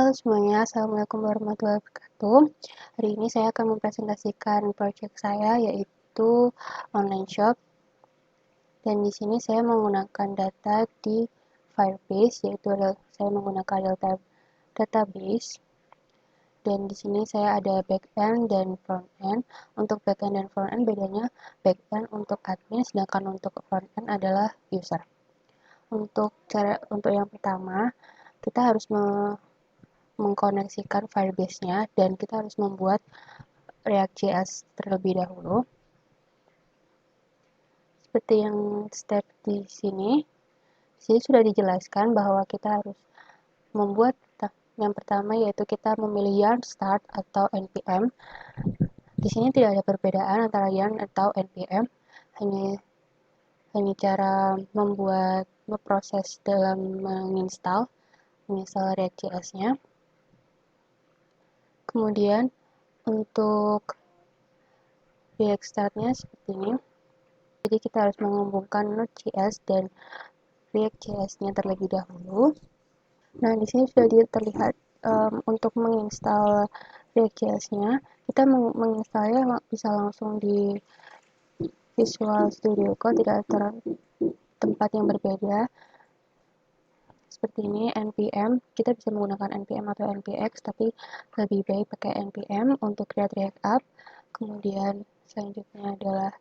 Halo semuanya, Assalamualaikum warahmatullahi wabarakatuh. Hari ini saya akan mempresentasikan project saya yaitu online shop. Dan di sini saya menggunakan data di Firebase, yaitu saya menggunakan real-time database. Dan di sini saya ada backend dan frontend. Untuk backend dan frontend bedanya backend untuk admin, sedangkan untuk frontend adalah user. Untuk yang pertama, kita harus mengkoneksikan Firebase-nya dan kita harus membuat React.js terlebih dahulu. Seperti yang step di sini sudah dijelaskan bahwa kita harus membuat yang pertama yaitu kita memilih yarn start atau npm. Di sini tidak ada perbedaan antara yarn atau npm, hanya cara memproses dalam menginstal React.js-nya. Kemudian untuk React start-nya seperti ini. Jadi kita harus menghubungkan Node.js dan React.js-nya terlebih dahulu. Nah, di sini sudah terlihat untuk menginstal React.js-nya, kita menginstalnya bisa langsung di Visual Studio Code, tidak ada tempat yang berbeda. Seperti ini, npm, kita bisa menggunakan npm atau npx, tapi lebih baik pakai npm untuk create React App. Kemudian selanjutnya adalah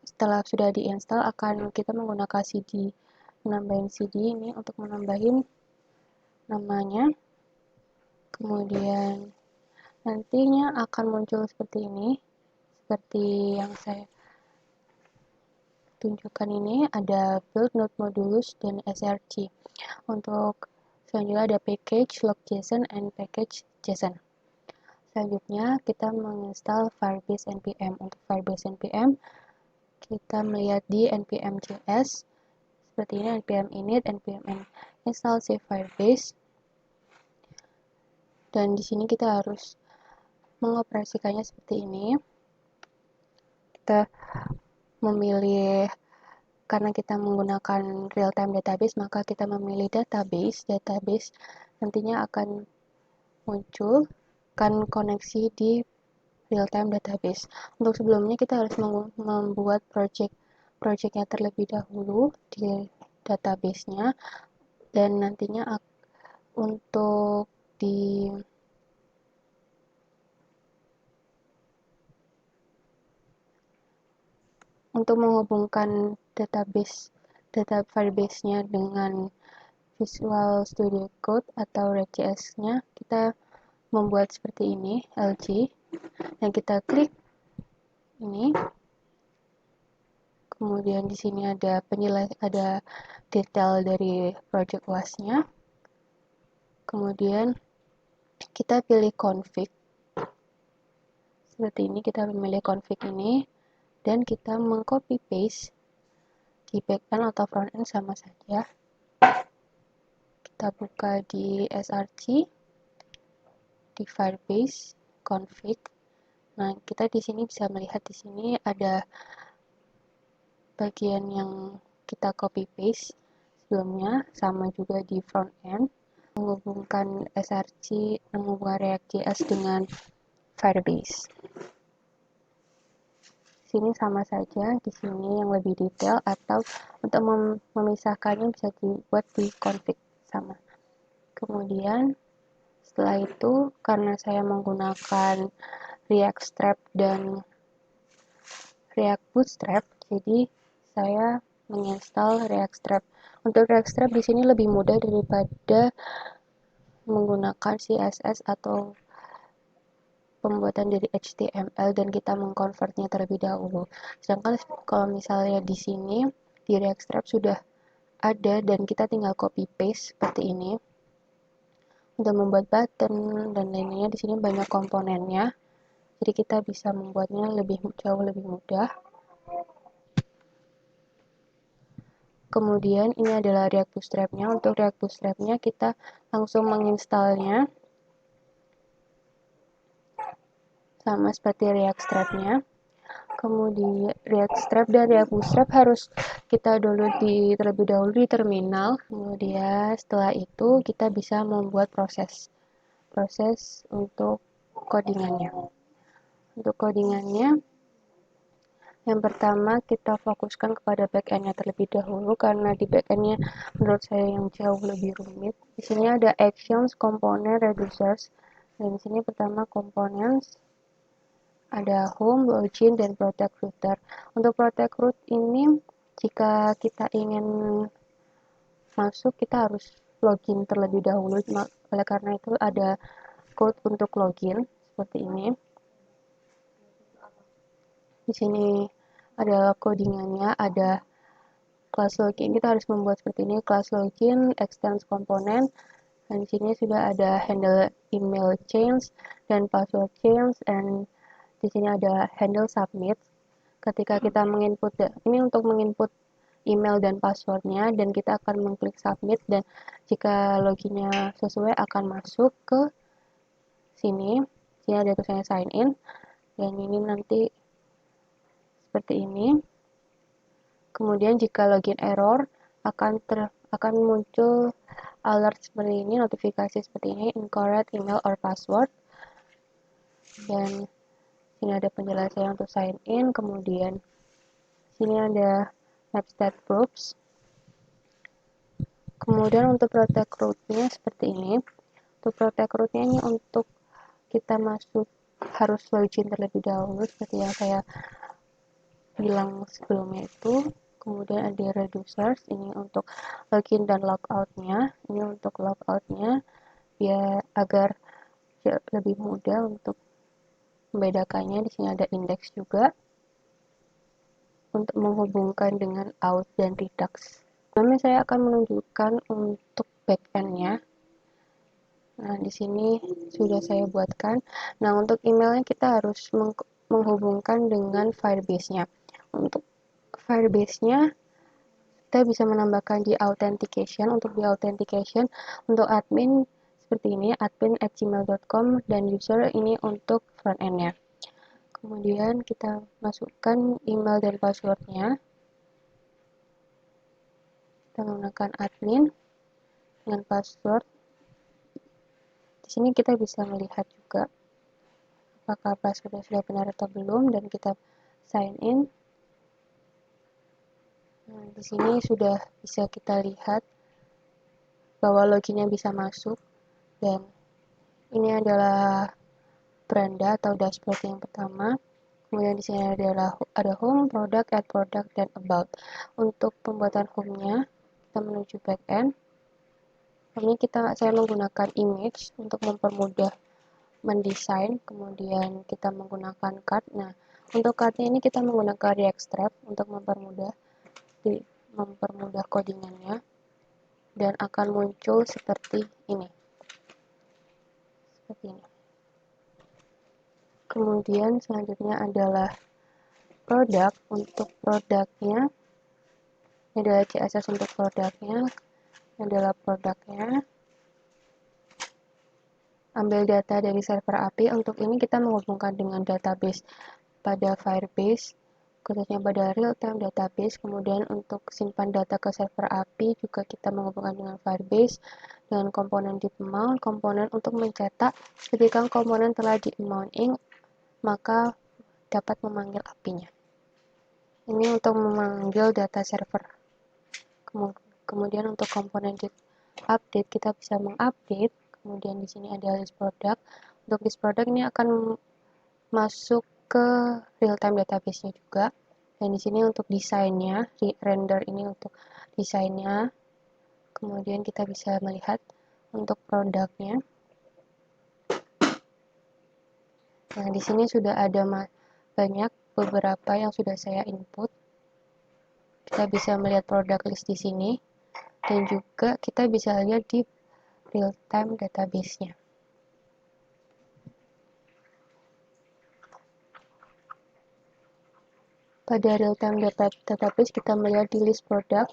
setelah sudah diinstal akan kita menggunakan menambahin cd ini untuk menambahin namanya. Kemudian nantinya akan muncul seperti ini, seperti yang saya tunjukkan ini, ada build node modulus dan src. Untuk selanjutnya ada package log.json and package json. Selanjutnya kita menginstal Firebase npm. Untuk Firebase npm kita melihat di npm.js seperti ini, npm init, npm install save Firebase. Dan di sini kita harus mengoperasikannya seperti ini. Kita memilih, karena kita menggunakan real-time database, maka kita memilih database nantinya akan muncul kan koneksi di real-time database. Untuk sebelumnya kita harus membuat projectnya terlebih dahulu di database-nya, dan nantinya untuk menghubungkan data Firebase-nya dengan Visual Studio Code atau React.js-nya, kita membuat seperti ini, LG, dan kita klik ini. Kemudian di sini ada detail dari project was-nya. Kemudian kita pilih config. Seperti ini, kita memilih config ini dan kita mengcopy paste di backend atau frontend sama saja. Kita buka di src, di Firebase config. Nah, kita di sini bisa melihat di sini ada bagian yang kita copy paste sebelumnya, sama juga di front end, menghubungkan src, menghubungkan React.js dengan Firebase. Sini sama saja, di sini yang lebih detail, atau untuk memisahkannya bisa dibuat di config sama. Kemudian setelah itu, karena saya menggunakan React Strap dan React Bootstrap, jadi saya menginstal React Strap. Untuk React Strap di sini lebih mudah daripada menggunakan CSS atau pembuatan dari HTML dan kita mengkonvertnya terlebih dahulu. Sedangkan kalau misalnya di sini di React Strap sudah ada dan kita tinggal copy paste seperti ini. Untuk membuat button dan lainnya, di sini banyak komponennya, jadi kita bisa membuatnya jauh lebih mudah. Kemudian ini adalah React Bootstrap-nya. Untuk React Bootstrap-nya kita langsung menginstalnya sama seperti React Strap-nya. Kemudian React Strap dan React Bootstrap harus kita download terlebih dahulu di terminal. Kemudian setelah itu kita bisa membuat proses proses untuk codingannya. Untuk codingannya, yang pertama kita fokuskan kepada backend-nya terlebih dahulu, karena di backend-nya menurut saya yang jauh lebih rumit. Di sini ada actions, component, reducers. Dan di sini pertama components, ada home, login, dan protect router. Untuk protect root ini, jika kita ingin masuk, kita harus login terlebih dahulu. Oleh karena itu ada code untuk login seperti ini. Di sini ada codingannya, ada class login. Kita harus membuat seperti ini, class login, extends component. Dan di sini sudah ada handle email change dan password change, dan di sini ada handle submit. Ketika kita menginput, ini untuk menginput email dan passwordnya, dan kita akan mengklik submit, dan jika loginnya sesuai akan masuk ke sini. Sini ada tulisannya sign in, dan ini nanti seperti ini. Kemudian jika login error akan muncul alert seperti ini, notifikasi seperti ini, incorrect email or password. Dan sini ada penjelasan untuk sign in. Kemudian sini ada map state proofs. Kemudian untuk protect root-nya seperti ini. Untuk protect root-nya ini untuk kita masuk harus login terlebih dahulu seperti yang saya bilang sebelumnya itu. Kemudian ada reducers, ini untuk login dan logout-nya. Ini untuk logout-nya biar agar lebih mudah untuk membedakannya. Di sini ada index juga untuk menghubungkan dengan out dan redux. Pertama saya akan menunjukkan untuk backend-nya. Nah, di sini sudah saya buatkan. Nah, untuk emailnya kita harus menghubungkan dengan Firebase-nya. Untuk Firebase-nya kita bisa menambahkan di authentication. Untuk di authentication untuk admin seperti ini, admin@gmail.com, dan user ini untuk front end-nya. Kemudian kita masukkan email dan passwordnya. Kita menggunakan admin dengan password. Di sini kita bisa melihat juga apakah passwordnya sudah benar atau belum, dan kita sign in. Nah, di sini sudah bisa kita lihat bahwa loginnya bisa masuk, dan ini adalah beranda atau dashboard yang pertama. Kemudian di sini ada home, product, add product, dan about. Untuk pembuatan home-nya kita menuju backend. Ini saya menggunakan image untuk mempermudah mendesain. Kemudian kita menggunakan card. Nah, untuk cardnya ini kita menggunakan React Stripe untuk mempermudah codingannya, dan akan muncul seperti ini. Kemudian selanjutnya adalah produk. Untuk produknya ini adalah CSS. Untuk produknya ini adalah produknya. Ambil data dari server API. Untuk ini kita menghubungkan dengan database pada Firebase, khususnya pada real-time database. Kemudian untuk simpan data ke server API juga kita menghubungkan dengan Firebase dengan komponen deep mount, komponen untuk mencetak. Ketika komponen telah di mounting, maka dapat memanggil API-nya. Ini untuk memanggil data server. Kemudian untuk komponen update, kita bisa mengupdate. Kemudian di sini ada list product. Untuk list product ini akan masuk ke real-time database-nya juga. Dan di sini untuk desainnya, render ini untuk desainnya. Kemudian kita bisa melihat untuk produknya. Nah, di sini sudah ada banyak beberapa yang sudah saya input. Kita bisa melihat produk list di sini, dan juga kita bisa lihat di real-time database-nya. Pada real-time database kita melihat di list produk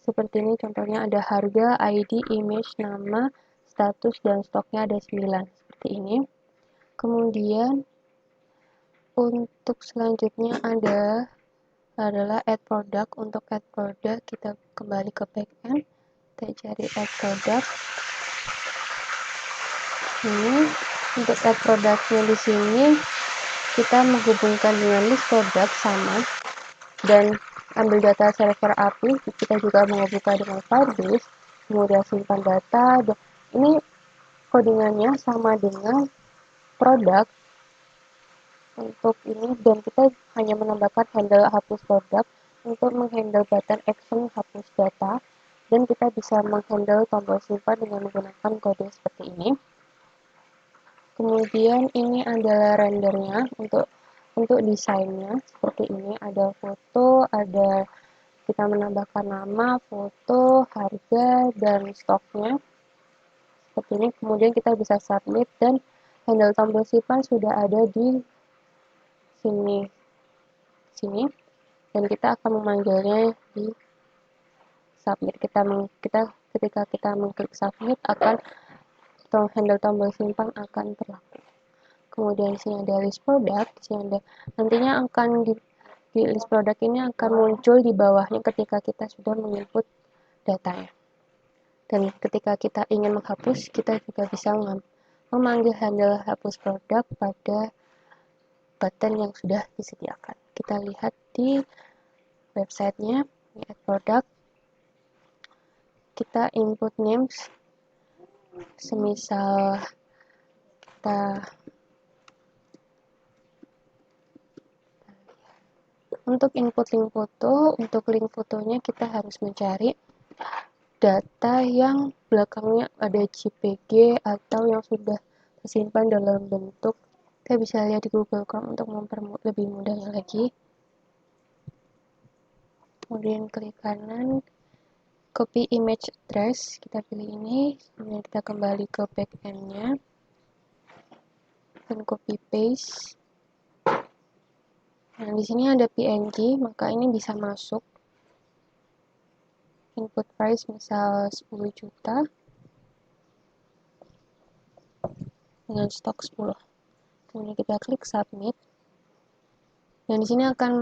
seperti ini. Contohnya ada harga, ID, image, nama, status, dan stoknya ada 9 seperti ini. Kemudian untuk selanjutnya adalah add product. Untuk add product kita kembali ke backend, kita cari add product. Ini untuk add produknya di sini kita menghubungkan dengan list produk sama dan ambil data server API. Kita juga menghubungkan dengan Firebase, kemudian simpan data. Dan ini codingannya sama dengan produk untuk ini, dan kita hanya menambahkan handle hapus produk untuk menghandle button action hapus data, dan kita bisa menghandle tombol simpan dengan menggunakan kode seperti ini. Kemudian ini adalah rendernya untuk desainnya seperti ini, ada foto, ada kita menambahkan nama, foto, harga, dan stoknya seperti ini. Kemudian kita bisa submit, dan handle tombol simpan sudah ada di sini, dan kita akan memanggilnya di submit. Ketika kita mengklik submit, akan handle tombol simpan akan berlaku. Kemudian di sini ada list produk, di sini ada nantinya akan di list produk ini akan muncul di bawahnya ketika kita sudah menginput datanya. Dan ketika kita ingin menghapus, kita juga bisa memanggil handle hapus produk pada button yang sudah disediakan. Kita lihat di websitenya, ini add product, kita input names, semisal kita untuk input link foto, untuk link fotonya kita harus mencari data yang belakangnya ada JPG atau yang sudah tersimpan dalam bentuk, kita bisa lihat di Google Chrome untuk lebih mudahnya lagi. Kemudian klik kanan, copy image address, kita pilih ini, kemudian kita kembali ke backend-nya, dan copy paste. Nah, di sini ada PNG, maka ini bisa masuk. Input price misal 10 juta dengan stok 10. Kemudian kita klik submit. Dan di sini akan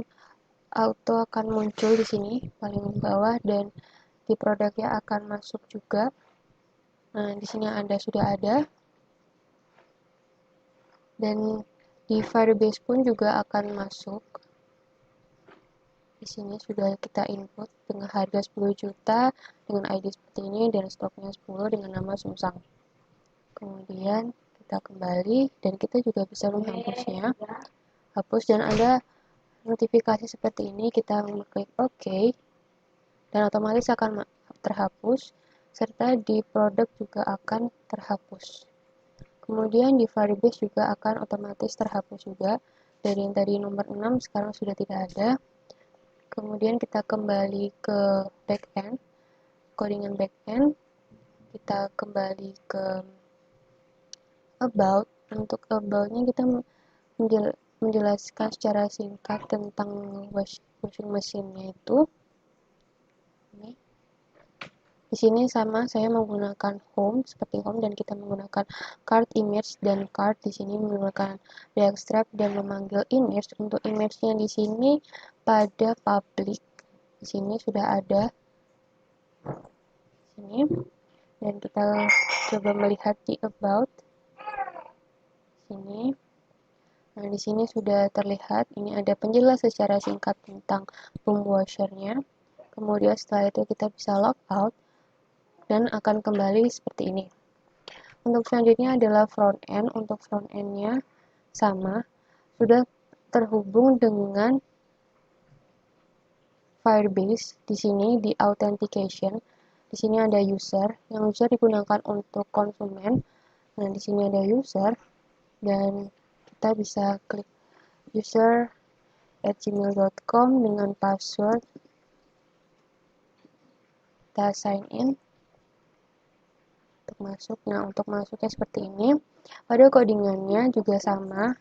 muncul di sini paling bawah, dan di produknya akan masuk juga. Nah, di sini sudah ada. Dan di Firebase pun juga akan masuk. Di sini sudah kita input dengan harga 10 juta dengan ID seperti ini, dan stoknya 10 dengan nama Sumsang. Kemudian kita kembali, dan kita juga bisa menghapusnya. Hapus, dan ada notifikasi seperti ini, kita mengklik OK, dan otomatis akan terhapus, serta di produk juga akan terhapus. Kemudian di Firebase juga akan otomatis terhapus juga. Dari yang tadi nomor 6 sekarang sudah tidak ada. Kemudian kita kembali ke backend, codingan backend. Kita kembali ke about. Untuk about-nya kita menjelaskan secara singkat tentang washing machine-nya itu. Ini. Di sini sama, saya menggunakan home seperti home, dan kita menggunakan card image, dan card di sini menggunakan drag strap dan memanggil image. Untuk image-nya di sini pada public, di sini sudah ada sini, dan kita coba melihat di about sini. Nah, di sini sudah terlihat, ini ada penjelasan secara singkat tentang boom washer-nya. Kemudian setelah itu kita bisa log out, dan akan kembali seperti ini. Untuk selanjutnya adalah front end. Untuk front end-nya sama, sudah terhubung dengan Firebase. Di sini di authentication, di sini ada user. Yang user digunakan untuk konsumen. Nah, di sini ada user, dan kita bisa klik user@gmail.com dengan password. Kita sign in untuk masuk. Nah, untuk masuknya seperti ini. Pada codingannya juga sama.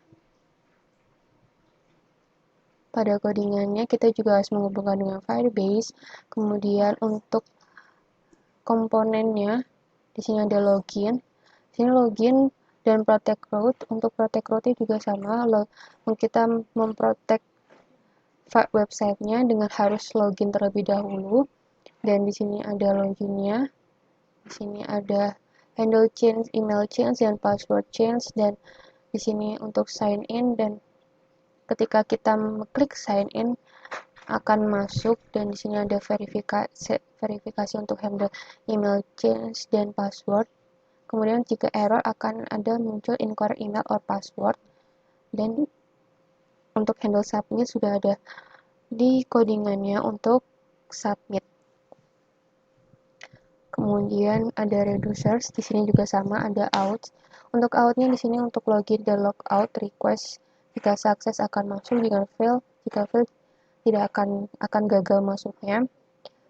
Pada codingannya kita juga harus menghubungkan dengan Firebase. Kemudian untuk komponennya, di sini ada login. Di sini login dan protect root. Untuk protect root juga sama. Kita memprotect websitenya dengan harus login terlebih dahulu. Dan di sini ada loginnya. Di sini ada handle change, email change, dan password change. Dan di sini untuk sign in, dan ketika kita klik sign in akan masuk, dan di sini ada verifikasi untuk handle email change dan password. Kemudian jika error akan ada muncul incorrect email or password, dan untuk handle submit sudah ada di codingannya untuk submit. Kemudian ada reducers, di sini juga sama ada out. Untuk outnya di sini untuk login dan logout request, jika sukses akan masuk, jika fail tidak akan gagal masuknya.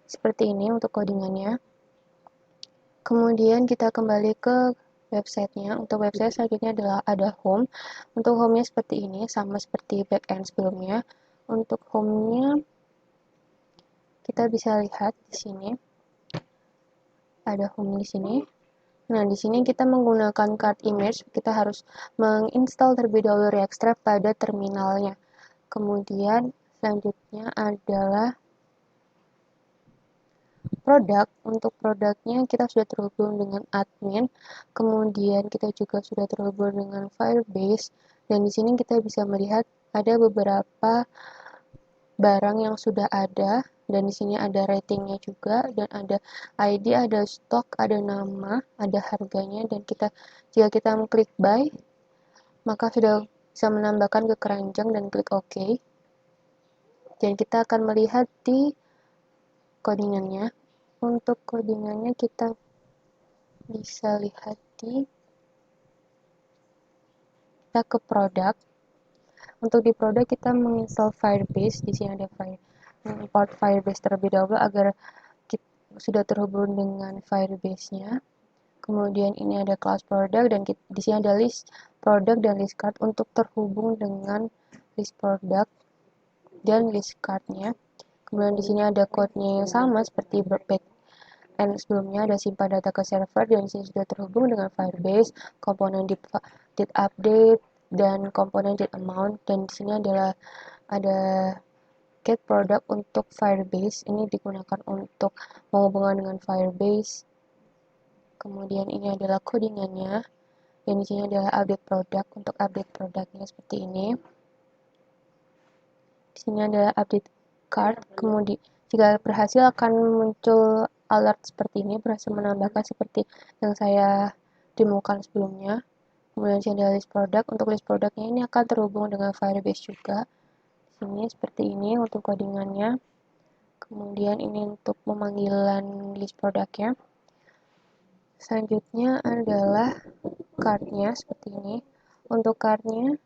Seperti ini untuk codingannya. Kemudian kita kembali ke websitenya. Untuk website selanjutnya adalah ada home. Untuk home-nya seperti ini, sama seperti backend sebelumnya. Untuk home-nya kita bisa lihat di sini. Ada home di sini. Nah, di sini kita menggunakan card image, kita harus menginstal terlebih dahulu React pada terminalnya. Kemudian selanjutnya adalah produk. Untuk produknya kita sudah terhubung dengan admin, kemudian kita juga sudah terhubung dengan Firebase, dan di sini kita bisa melihat ada beberapa barang yang sudah ada, dan di sini ada ratingnya juga, dan ada ID, ada stok, ada nama, ada harganya, dan jika kita mengklik buy, maka sudah bisa menambahkan ke keranjang dan klik OK. Dan kita akan melihat di codingannya. Untuk codingannya kita bisa lihat kita ke produk. Untuk di produk kita menginstal Firebase, di sini ada import Firebase terlebih dahulu agar kita sudah terhubung dengan Firebase-nya. Kemudian ini ada class product, dan di sini ada list product dan list card untuk terhubung dengan list product dan list card-nya. Kemudian di sini ada code-nya yang sama seperti backend sebelumnya, ada simpan data ke server, dan di sini sudah terhubung dengan Firebase, komponen did update, dan komponen did amount, dan di sini adalah ada get product untuk Firebase, ini digunakan untuk menghubungkan dengan Firebase. Kemudian ini adalah codingannya, dan di sini adalah update product, untuk update produknya seperti ini. Di sini adalah update card, kemudian jika berhasil akan muncul alert seperti ini, berhasil menambahkan seperti yang saya demokan sebelumnya. Kemudian sini ada list product, untuk list produknya ini akan terhubung dengan Firebase juga. Di sini seperti ini untuk codingannya. Kemudian ini untuk pemanggilan list produknya. Selanjutnya adalah card-nya seperti ini. Untuk card-nya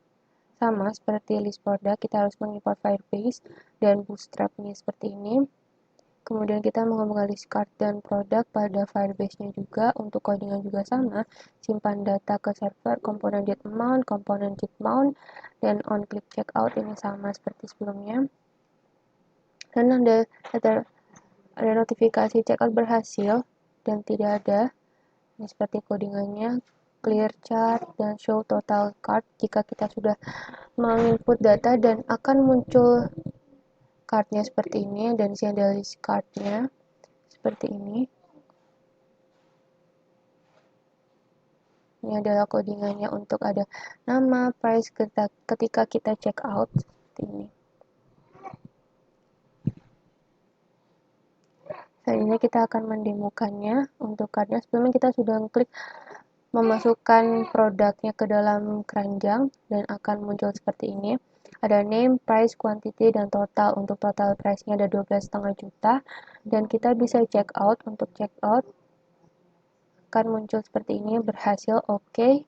sama seperti list produk, kita harus mengimport Firebase dan bootstrap-nya seperti ini. Kemudian kita menghubungkan list card dan produk pada Firebase-nya juga. Untuk codingan juga sama, simpan data ke server, komponen get amount, komponen get mount, dan on click checkout ini sama seperti sebelumnya. Dan ada notifikasi checkout berhasil dan tidak ada. Ini seperti codingannya, clear chart dan show total card jika kita sudah menginput data, dan akan muncul cardnya seperti ini, dan di sini ada list cardnya seperti ini. Ini adalah codingannya untuk ada nama, price ketika kita check out seperti ini. Selanjutnya kita akan mendemokannya. Untuk cardnya sebelumnya kita sudah klik memasukkan produknya ke dalam keranjang, dan akan muncul seperti ini. Ada name, price, quantity, dan total. Untuk total price-nya ada 12,5 juta, dan kita bisa check out. Untuk check out akan muncul seperti ini, berhasil, oke.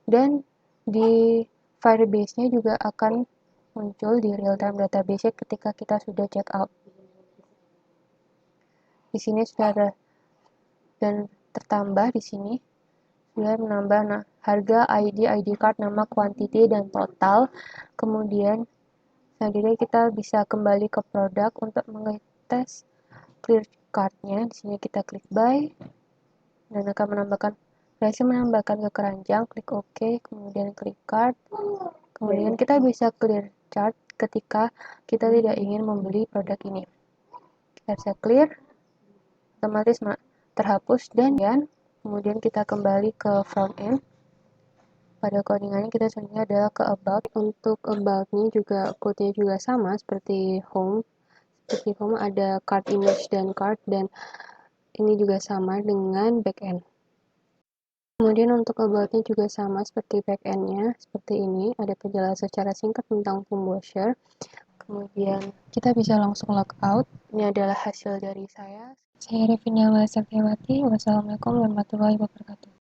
Dan di Firebase-nya juga akan muncul di real-time database ketika kita sudah check out. Di sini sudah ada dan tertambah di sini sudah menambah harga, ID card, nama, quantity, dan total. Kemudian selanjutnya kita bisa kembali ke produk untuk mengetes clear card-nya. Di sini kita klik buy dan akan berhasil menambahkan ke keranjang, klik OK, kemudian klik card. Kemudian kita bisa clear chart ketika kita tidak ingin membeli produk ini. Kita bisa clear, otomatis terhapus, dan Kemudian kita kembali ke front end. Pada codingannya kita selanjutnya adalah ke about. Untuk about-nya juga code-nya juga sama seperti home. Seperti home ada card image dan card, dan ini juga sama dengan backend. Kemudian untuk about-nya juga sama seperti backend-nya, seperti ini. Ada penjelasan secara singkat tentang Composure. Kemudian kita bisa langsung logout. Ini adalah hasil dari saya. Saya Revinia Wassatiawati. Wassalamualaikum warahmatullahi wabarakatuh.